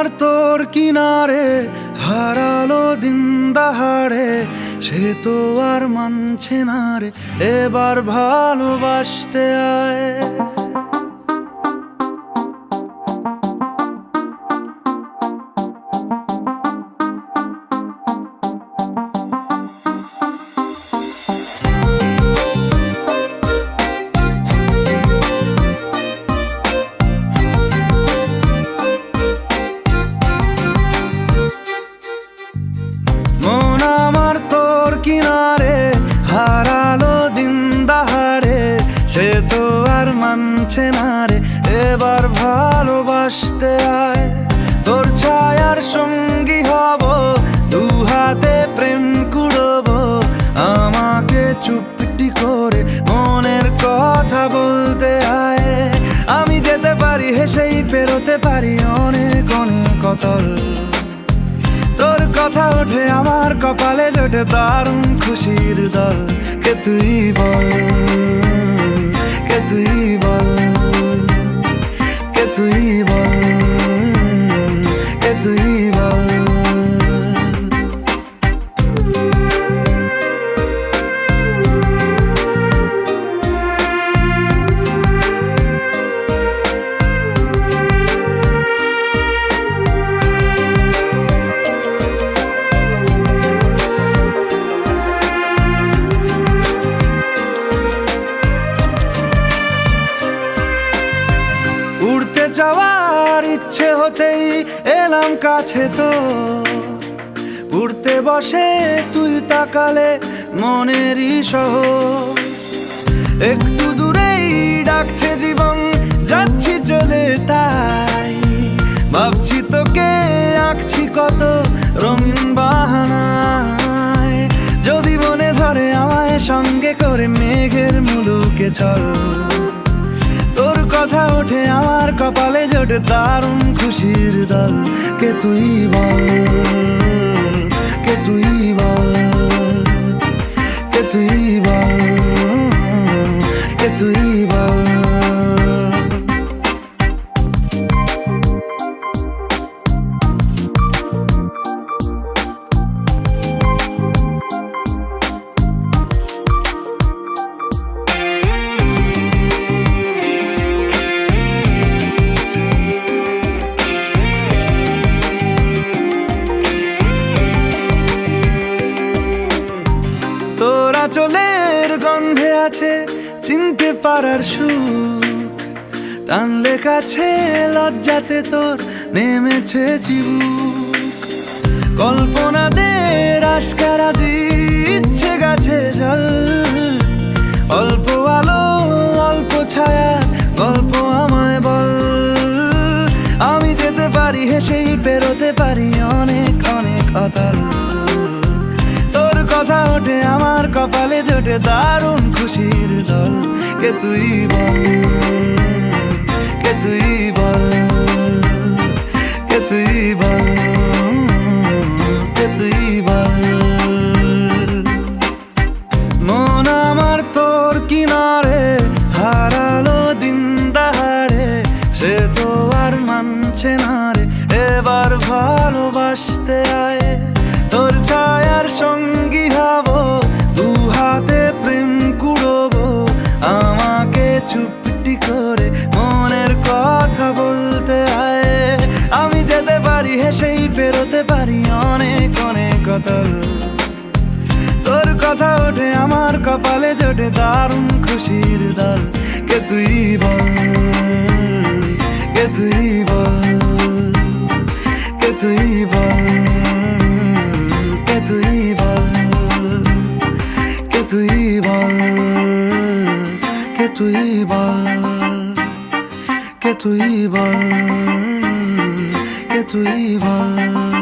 আমার তোর কিনারে হারালো দিন দাহাড়ে, সে তো আর মানছে না রে, এবার ভালোবাসতে আয়। মন আমার তোর কিনারে হারালো দিন দাহাড়ে, সে তো আর মানছে না রে, এবার ভালোবাসতে আয়। তোর ছায়ার সঙ্গী হব, দু হাতে প্রেম কুড়বো, আমাকে চুপটি করে মনের কথা বলতে আয়। আমি যেতে পারি হেসেই পেরোতে পারি অনেক অনেক অতল, তোর কথা ওঠে আমার কপালে জোটে দারুণ খুশির দল। কে তুই বল, কে তুই বল, কে তুই বল, কে তুই বল। উড়তে যাওয়ার ইচ্ছে হতেই এলাম কাছে তো, উড়তে বসে তুই তাকালে মনেরই শহর। একটু দূরেই ডাকছে জীবন, যাচ্ছি চলে তাই ভাবছি তোকে আঁকছি কত রঙিন বাহানায়। যদি মনে ধরে আমায় সঙ্গে করে মেঘের মুলুকে চল, তোর কথা ওঠে আমার কপালে জোটে দারুণ খুশির দল। কে তুই বল, কে তুই বল, কে তুই বল, কে তুই বল। তোরা চলের গন্ধে আছে চিনতে পারার সুখ, টানলে কাছে লজ্জাতে তোর নেমেছে চিবুক। কল্পনাদের আশকারা দিচ্ছে গাছে জল, অল্প আলো অল্প ছায়া গল্প আমায় বল। আমি যেতে পারি হেসেই পেরোতে পারি অনেক অনেক অতল, তোর কথা ওঠে আমার কপালে জোটে দারুণ খুশির দল। কে তুই বল, কে তুই বল, কে তুই বল, কে তুই বল। মন আমার তোর কিনারে হারালো দিন দাহাড়ে, সে তো আর মানছে না রে, এবার ভালোবাসতে আয়। তোর ছায়ার সঙ্গী হব, দু হাতে প্রেম কুড়বো, আমাকে চুপটি করে মনের কথা বলতে আয়। আমি যেতে পারি হেসেই পেরোতে পারি অনেক অনেক অতল, তোর কথা ওঠে আমার কপালে জোটে দারুণ খুশির দল। কে তুই বল, কে তুই বল, কে তুই বল, কে তুই বল, কে তুই বল, কে তুই বল, কে তুই বল, কে তুই বল।